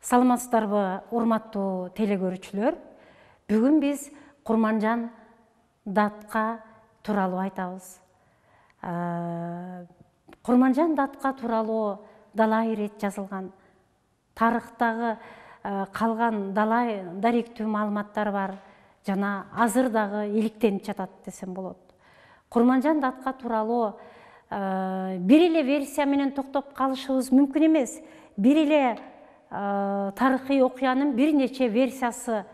Саламатсыздарбы, урматтуу телекөрүүчүлөр. Бүгүн биз Курманжан Датка тууралуу айтабыз. Курманжан Датка тууралуу далай ирет жазылган. Тарыхтагы калган далай даректүү маалыматтар бар. Жана азыр дагы иликтенип жатат десем болот. Курманжан Датка тууралуу бир эле версия менен токтоп калышыбыз мүмкүн эмес. Бир эле тарыхый окуянын бир нече версиясы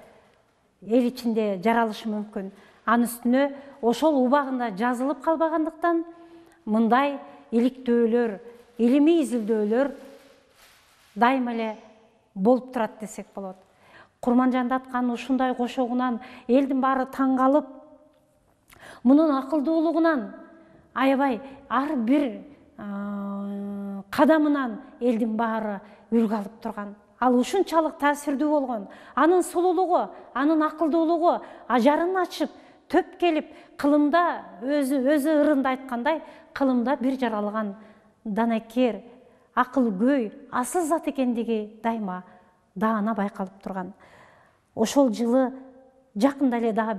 эл ичинде жаралышы мүмкүн. Анын үстүнө ошол убагында жазылып калбагандыктан мындай иликтөөлөр, илимий изилдөөлөр дайыма эле болуп турат десек болот. Курманжан Датканын ушундай кошогунан элдин баары таң калып, мунун акылдуулугунан аябай ар бир кадамынан элдин баары үлгү алып турган. Ал ушунчалык таасирдүү болгон. Анын сулуулугу, анын акылдуулугу ажарын ачып, төп келип, кылымда өзү ырында айткандай, кылымда бир жаралган данакер, акылгөй, асыл зат экендиги дайыма даана байкалып турган. Ошол жылы жакында эле дагы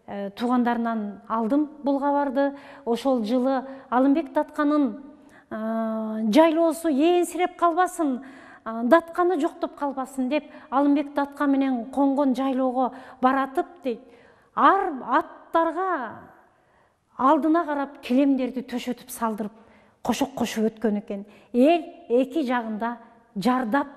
бир туугандарынан алдым бул кабарды. Ошол жылы Алымбек Датканын жайлоосу ээрсирип калбасын, Датканы жоктоп калбасын деп Алымбек Датка менен конгон жайлоого баратып дейт. Ар аттарга алдына карап килемдерди төшөтүп салдырып, кошок кошуп өткөн экен. Эл эки жагында жардап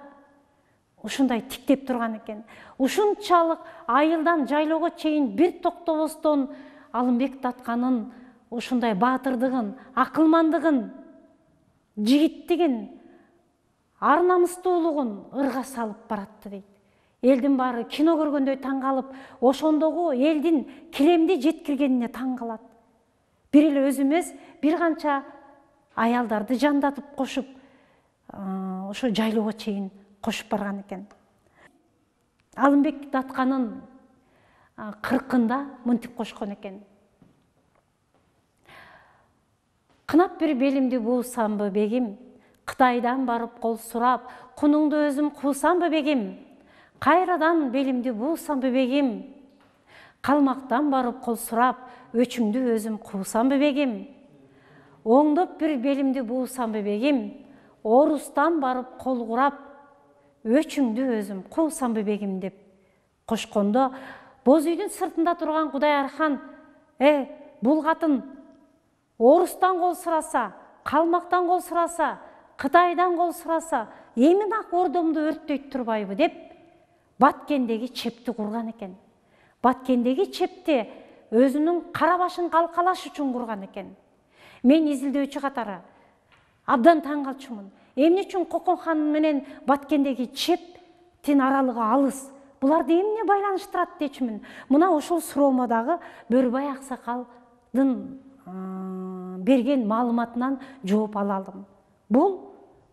ушундай тиктеп турган экен. Ушунчалык айылдан жайлоого чейин бир токтобостон Алымбек Датканын ушундай баатырдыгын, акылмандыгын, жигиттигин, ар намыстуулугун ырга салып баратты дейт. Элдин баары кино көргөндөй таң калып, ошондогу элдин килемди жеткиргенине таң калат. Бир эле өзү эмес, бир канча аялдарды жандатып кошуп, ошо жайлоого чейин кошуп барган экен. Алымбек Датканын 40-ында мынтип кошкон экен. Кынап бир белимди буусамбы бегим, Кытайдан барып кол сурап, кунуңду өзүм куусамбы бегим? Кайрадан белимди буусамбы бегим? Калмактан барып кол сурап, өчүңдү өзүм куусамбы бегим? Оңдоп бир белимди буусамбы бегим? Орустан барып кол курап, өчүңдү өзүм куусамбы бегим деп кошкондо, боз үйдүн сыртында турган Кудайархан, бул катын орустан кол сураса, калмактан кол сураса, Кытайдан кол сураса, эмин-ак ордомду өрттөйт турбайбы деп Баткендеги чепти курган экен. Баткендеги чепти өзүнүн кара башын калкалаш үчүн курган экен. Мен изилдөөчү катары абдан таң калчумун. Эмне үчүн Кокон хан менен Баткендеги чептин аралыгы алыс? Буларды эмне байланыштырат дечүмүн. Мына ошол суроомо дагы Бөрбай аксакалдын берген маалыматынан жооп ала алдым. Бул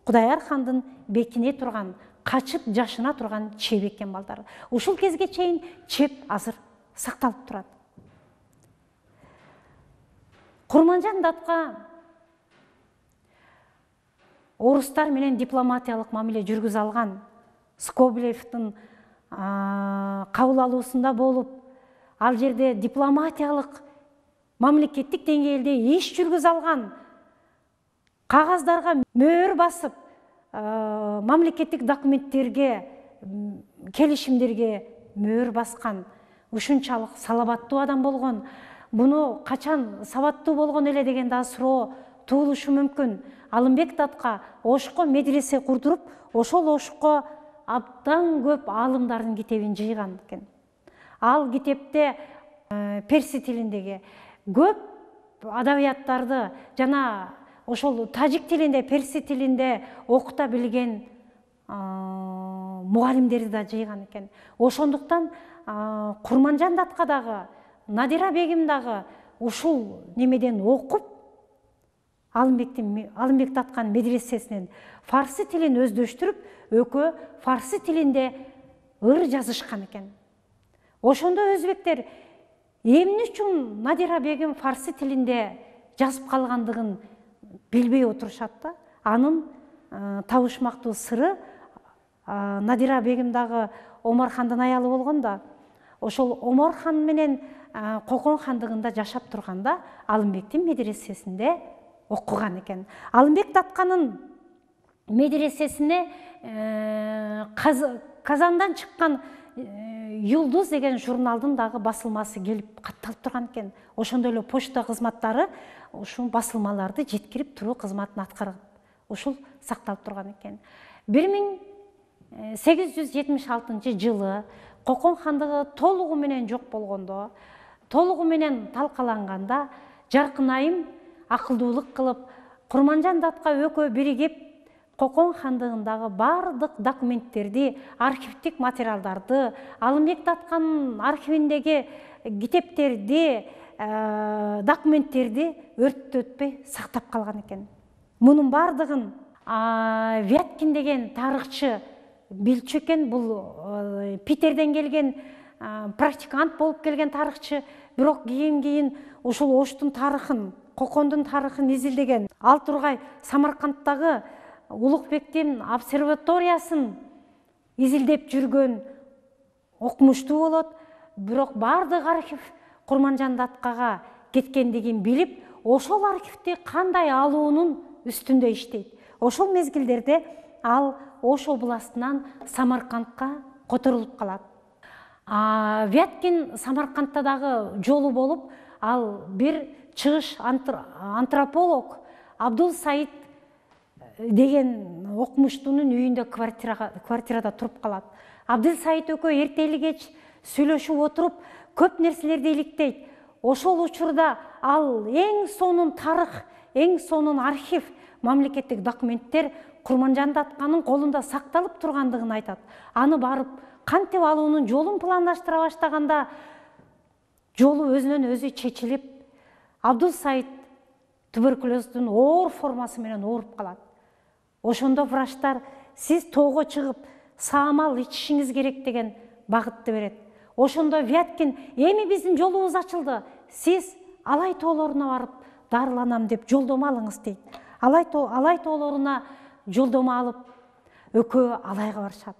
Кудайархандын бекине турган, качып жашына турган чеп экен балдар. Ушул кезге чейин чеп азыр сакталып турат. Курманжан Датка орустар менен дипломатиялык мамиле жүргүзө алган, Скоблевдин кабыл алуусунда болуп, ал жерде дипломатиялык мамлекеттик деңгээлде иш жүргүзө алган, кагаздарга мөөр басып, мамлекеттик документтерге, келишимдерге мөөр баскан, ушунчалык салабаттуу адам болгон. Буну качан сабаттуу болгон эле деген да суроо туулушу мүмкүн. Алымбек Датка Ошко медресе курдуруп, ошол Ошко абдан көп аалымдардын китебин жыйган экен. Ал китепте перси тилиндеги көп адабияттарды жана ошол тажик тилинде, перси тилинде окута билген мугалимдерди да жыйган экен. Ошондуктан Курманжан Датка дагы, Надира бегим дагы ушул немеден окуп, Алымбек Датканын медресесинен фарсы тилин өздөштүрүп, экөө фарсы тилинде ыр жазышкан экен. Ошондо өзбектер эмне үчүн Надира бегим фарсы тилинде жазып калгандыгын билбей отурушат да. Анын табышмактуу сыры Надира бегим дагы Омар хандын аялы болгон да. Ошол Омар хан менен Кокон хандыгында жашап турганда Алымбектин медресесинде окуган экен. Алымбек Датканын медресесине Казандан чыккан Юлдуз деген журналдын дагы басылмасы келип катталып турган экен. Ошондой эле почта кызматтары ушул басылмаларды жеткирип туруу кызматын аткарып, ушул сакталып турган экен. 1876 жылы Кокон хандыгы толугу менен жок болгондо, толугу менен талкаланганда, Жаркынайым акылдуулук кылып, Курманжан Датка экөө биригип Кокон хандыгындагы бардык документтерди, архивдик материалдарды, Алымбек Датканын архивиндеги китептерди, документтерди өрттөтпөй сактап калган экен. Мунун бардыгын Вяткин деген тарыхчы билчү экен. Бул Питерден келген практикант болуп келген тарыхчы, бирок кийин ушул Оштун тарыхын, Кокондун тарыхын изилдеген. Ал тургай Самаркандтагы Улукбектин обсерваториясын изилдеп жүргөн окумуштуу болот. Бирок бардык архив Курманжан Даткага кеткендигин билип, ошол архивди кандай алуунун үстүндө иштейт. Ошол мезгилдерде ал Ош областынан Самаркандка которулуп калат. Вяткин Самаркандта дагы жолу болуп, ал бир чыгыш антрополог Абдул Саид деген окумуштуунун үйүндө квартирада туруп калат. Абдул Саид экөө эртели кеч сүйлөшүп отуруп, көп нерселерди иликтейт. Ошол учурда ал эң сонун тарых, эң сонун архив, мамлекеттик документтер Курманжан Датканын колунда сакталып тургандыгын айтат. Аны барып кантип алуунун жолун пландаштыра баштаганда жолу өзүнөн өзү чечилип, Абдул Саид туберкулездин оор формасы менен ооруп калат. Ошондо врачтар сиз тоого чыгып саамал ичишиңиз керек деген багытты берет. Ошондо Вяткин эми биздин жолубуз ачылды, сиз Алай тоолоруна барып дарыланам деп жолдомо алыңыз дейт. Алай тоолоруна жолдомо алып, экөө Алайга барышат.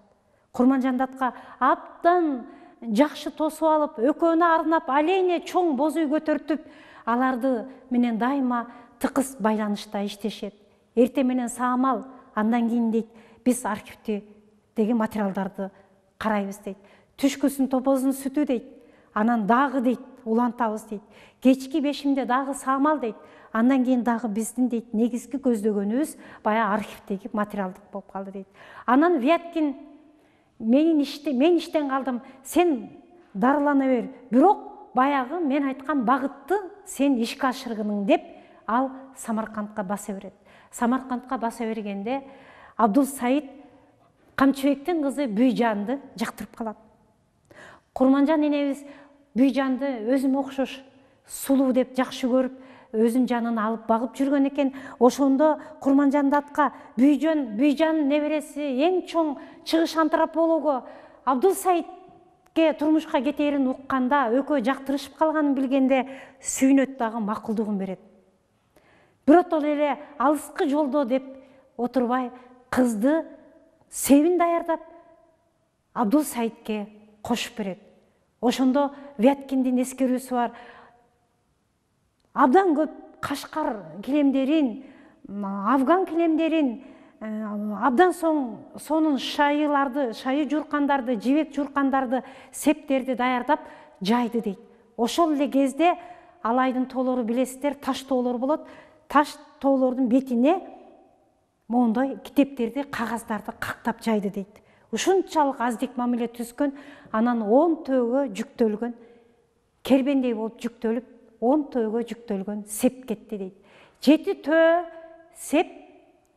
Курманжан Датка абдан жакшы тосуп алып, экөөнө арнап алейне чоң боз үй көтөртүп, аларды менен дайыма тыкыз байланышта иштешет. Эрте менен саамал, андан кийин дейт, биз архивдеги материалдарды карайбыз дейт. Түшкүсүн топоздун сүтү дейт. Анан дагы дейт, улантабыз дейт. Кечки бешимде дагы саамал дейт. Андан кийин дагы биздин дейт негизги көздөгөнүбүз баягы архивдеги материалдык болуп калды дейт. Анан Вяткин мен иштен калдым, сен дарылана бер. Бирок баягы мен айткан багытты сен ишке ашыргының деп ал Самаркандка баса берет. Самаркандка баса бергенде Абдул Саид Камчыбектин кызы Бүйжанды жактырып калат. Курманжан энебиз Бүйжанды өзүмө окшош сулуу деп жакшы көрүп, өзүнүн жанын алып багып жүргөн экен. Ошондо Курманжан Датка Бүйжан небереси эң чоң чыгыш антропологу Абдул Саидке турмушка кетерин укканда, экөө жактырышып калганын билгенде сүйүнөт дагы макулдугун берет. Биротоло эле алыскы жолдо деп отурбай, кызды себин даярдап Абдул Саидке кошуп берет. Ошондо Вяткиндин эскерүүсү бар. Абдан көп Кашкар килемдерин, Афган килемдерин, абдан сонун шайыларды, шайы журкандарды, жибек журкандарды, септерди даярдап жайды дейт. Ошол эле кезде Алайдын тоолору билесиздер, таш тоолор болот. Таш тоолордун бетине моундай китептерди, кагаздарды кактап жайды дейт. Ушунчалык аздик мамиле түзгөн, анан 10 төөгө жүктөлгөн, кербендей болуп жүктөлүп, 10 төөгө жүктөлгөн сеп кетти дейт. 7 төө сеп,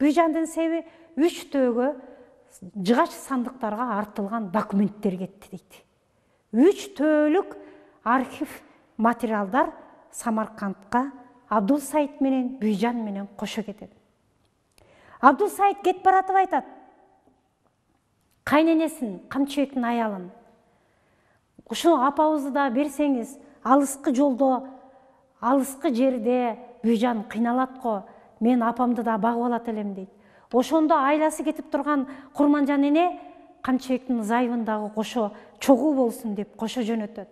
Бүйжандын себи, 3 төөгө жыгач сандыктарга артылган документтер кетти дейт. 3 төөлүк архив материалдар Самаркандка Абдул Саид менен Бүйжан менен кошо кетет. Абдул Саид кетип баратып айтат, кайненесин, Камчыбектин аялын, ушул апабызды да берсеңиз, алыскы жолдо, алыскы жерде Бүйжан кыйналат го, мен апамды да багып алат элем дейт. Ошондо айласы кетип турган Курманжан эне Камчыбектин зайыбындагы кошо чогуу болсун деп кошо жөнөтөт.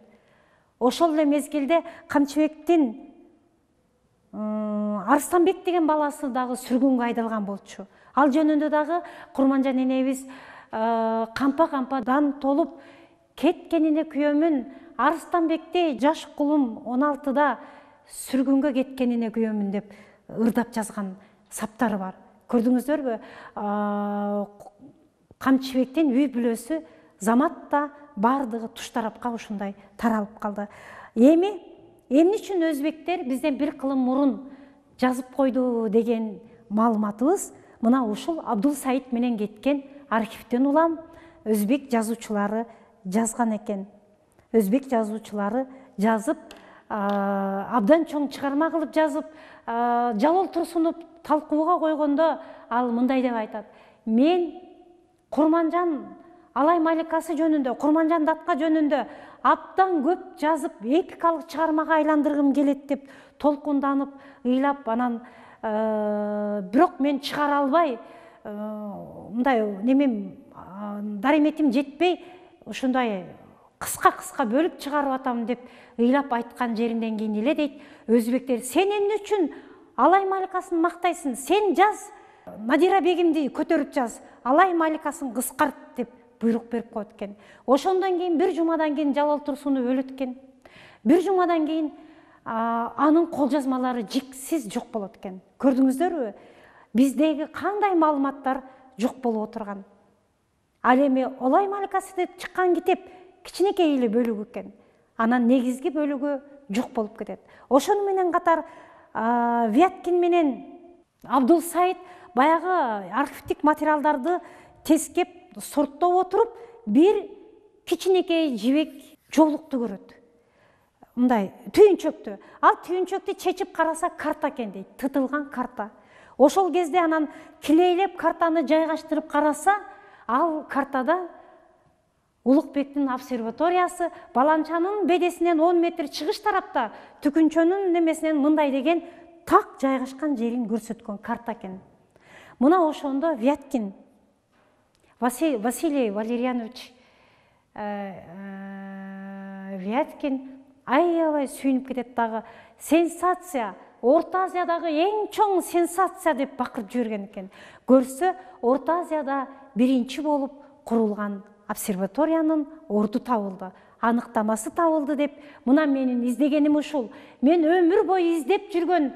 Ошол эле мезгилде Камчыбектин Арыстанбек деген баласы дагы сүргүнгө айдалган болчу. Ал жөнүндө дагы Курманжан энебиз кампа-кампадан толуп кеткенине күйөмүн. Арыстанбекти жаш кулум 16да сүргүнгө кеткенине күйөмүн деп ырдап жазган саптары бар. Көрдүңүздөрбү? Камчыбектин үй бүлөсү заматта бардыгы туш тарапка ушундай таралып калды. Эмне үчүн өзбектер бизден бир кылым мурун жазып койду деген маалыматыбыз мына ушул Абдул Саид менен кеткен архивден улам өзбек жазуучулары жазган экен. Өзбек жазуучулары жазып, абдан чоң чыгарма кылып жазып, Жалол Турсунов талкууга койгондо ал мындай деп айтат: мен Курманжан Алай Маликасы жөнүндө, Курманжан датка жөнүндө абдан көп жазып, эпикалык чыгармага айландыргым келет деп толкунданып, ыйлап, анан бирок мен чыгара албай, мындай немем дареметим жетпей, ушундай кыска бөлүп чыгарып атам деп ыйлап айткан жеринден кийин эле дейт, өзбектер: сен эмне үчүн Алай Маликасын мактайсың? Сен жаз, Надира бегимди көтөрүп жаз, Алай Маликасын кыскарт деп буйрук берип коет экен. Ошондон кийин бир жумадан кийин Жалол Турсунов өлөт экен. Бир жумадан кийин анын кол жазмалары жиксиз жок болот экен. Көрдүңүздөрбү? Биздеги кандай маалыматтар жок болуп отурган. Ал эми Алай Маликасы деп чыккан китеп кичинекей эле бөлүгү экен. Анан негизги бөлүгү жок болуп кетет. Ошону менен катар Вяткин менен Абдул Саид баягы архивдик материалдарды тескеп, сорттоп отуруп, бир кичинекей жибек жоолукту көрөт. Мындай түйүнчөктү. Ал түйүнчөктү чечип караса карта экен дейт, тытылган карта. Ошол кезде анан килейлеп картаны жайгаштырып караса, ал картада Улукбектин обсерваториясы Баланчанын бедесинен 10 метр чыгыш тарапта Түкүнчөнүн немесинен мындай деген так жайгашкан жерин көрсөткөн карта экен. Мына ошондо Вяткин Василий Валерьянович Вяткин аябай сүйүнүп кетет дагы. Сенсация, Орто Азиядагы эң чоң сенсация деп бакырып жүргөн экен. Көрсө, Орто Азияда биринчи болуп курулган обсерваториянын орду табылды, аныктамасы табылды деп, мына менин издегеним ушул. Мен өмүр бою издеп жүргөн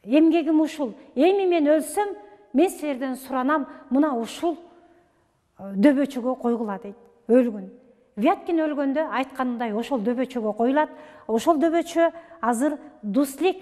эмгегим ушул. Эми мен өлсөм, мен силерден суранам, мына ушул дөбөчөгө койгула дейт. Өлгөн. Вяткин өлгөндө айтканындай ошол дөбөчөгө коюлат. Ошол дөбөчө азыр Дуслик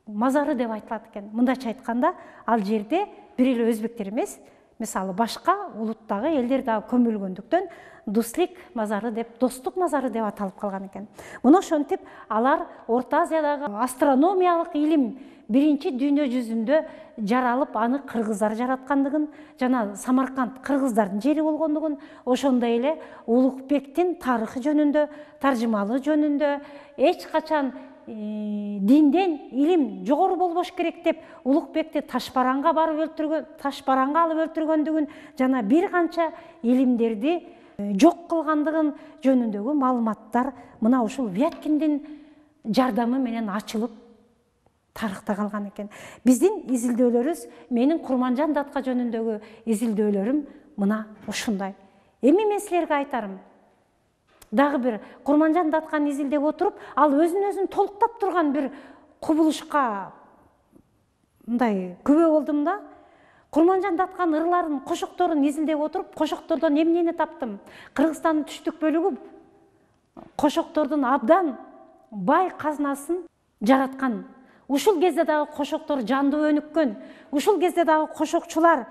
мазары деп айтылат экен. Мындайча айтканда, ал жерде бир эле өзбектер эмес, мисалы башка улуттагы элдер дагы көмүлгөндүктөн Дуслик мазары деп, Достук мазары деп аталып калган экен. Мына ошентип алар Орто Азиядагы астрономиялык илим биринчи дүйнө жүзүндө жаралып, аны кыргыздар жараткандыгын, жана Самарканд кыргыздардын жери болгондугун, ошондой эле Улукбектин тарыхы жөнүндө, таржымалы жөнүндө эч качан динден илим жогору болбош керек деп Улукбекти Ташбаранга алып өлтүргөндүгүн, жана бир канча илимдерди жок кылгандыгын жөнүндөгү маалыматтар мына ушул Вяткиндин жардамы менен ачылып тарыхта калган экен. Биздин изилдөөлөрүбүз, менин Курманжан датка жөнүндөгү изилдөөлөрүм мына ушундай. Эми мен силерге айтарым. Дагы бир Курманжан датканы изилдеп отуруп, ал өзүн толуктап турган бир кубулушка мындай күбө болдум да. Курманжан датканын ырларын, кошокторун изилдеп отуруп, кошоктордон эмнени таптым? Кыргызстандын түштүк бөлүгү кошоктордун абдан бай казынасын жараткан. Ушул кезде дагы кошоктор жандуу өнүккөн. Ушул кезде дагы кошокчулар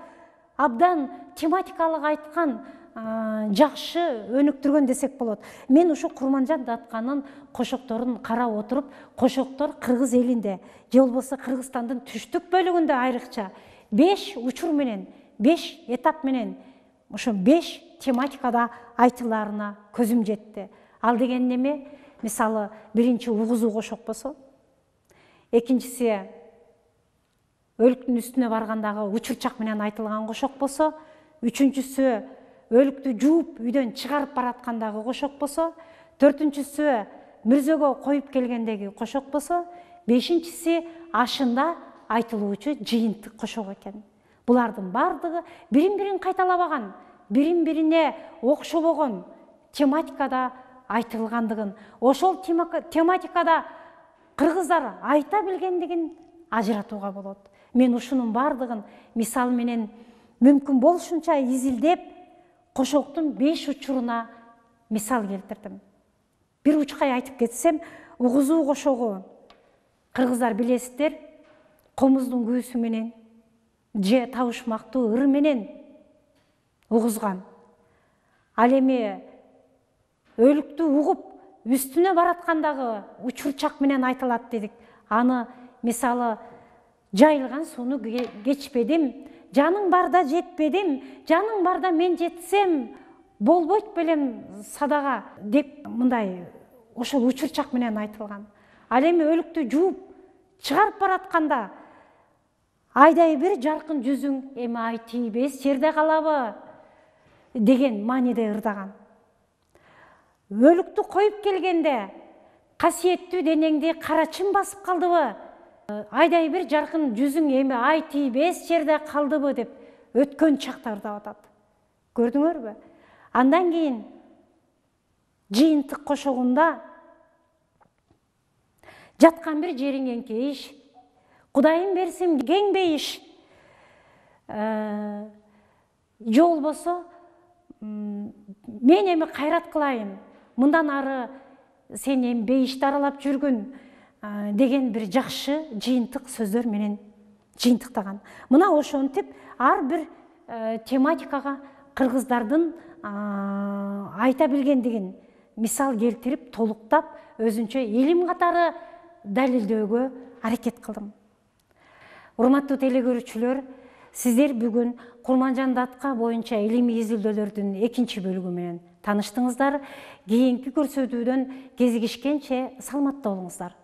абдан тематикалык айткан, жакшы өнүктүргөн десек болот. Мен ушу Курманжан датканын кошокторун карап отуруп, кошоктор Кыргыз элинде, же болбосо Кыргызстандын түштүк бөлүгүндө айрыкча 5 учур менен, 5 этап менен, ошо 5 тематикада айтыларына көзүм жетти. Ал деген неме? Мисалы, биринчи угузуу кошок болсо, экинчиси өлүктүн үстүнө баргандагы учурчак менен айтылган кошок болсо, үчүнчүсү өлүктү жууп үйдөн чыгарып бараткандагы кошок болсо, төртүнчүсү мүрзөгө коюп келгендеги кошок болсо, бешинчиси ашында айтылуучу жыйынтык кошок экен. Булардын бардыгы бирин-бирин кайталабаган, бирин-бирине окшобогон тематикада айтылгандыгын, ошол тематикада кыргыздар айта билгендигин ажыратууга болот. Мен ушунун бардыгын мисал менен мүмкүн болушунча изилдеп, кошоктун 5 учуруна мисал келтирдим. Бир учкай айтып кетсем, угузуу кошогу кыргыздар билесиздер, комуздун күүсү менен же табышмактуу ыр менен угузган. Ал эми өлүктү угуп үстүнө бараткандагы учурчак менен айтылат дедик. Аны мисалы жайылган сууну кечпедим, жаның барда жетпедим, жаның барда мен жетсем болбойт белем садага деп мындай ошол учурчак менен айтылган. Ал эми өлүктү жууп чыгарып баратканда айдай бир жаркын жүзүң эми ай тийбес жерде калабы деген мааниде ырдаган. Өлүктү коюп келгенде касиеттүү денеңди кара чым басып калдыбы? Айдай бир жаркын жүзүң эми ай тийбес жерде калдыбы деп өткөн чакта ырдап атат. Көрдүңөрбү? Андан кийин жыйынтык кошогунда жаткан бир жериң эңкейиш, Кудайым берсин кең бейиш, же болбосо мен эми кайрат кылайын, мындан ары сен эми бейишти аралап жүргүн деген бир жакшы жыйынтык сөздөр менен жыйынтыктаган. Мына ошентип ар бир тематикага кыргыздардын айта билгендигин мисал келтирип, толуктап, өзүнчө илим катары далилдөөгө аракет кылдым. Урматтуу телекөрүүчүлөр, сиздер бүгүн Курманжан датка боюнча илимий изилдөөлөрдүн 2 бөлүгү менен тааныштыңыздар. Кийинки көрсөтүүдөн кезигишкенче саламатта болуңуздар.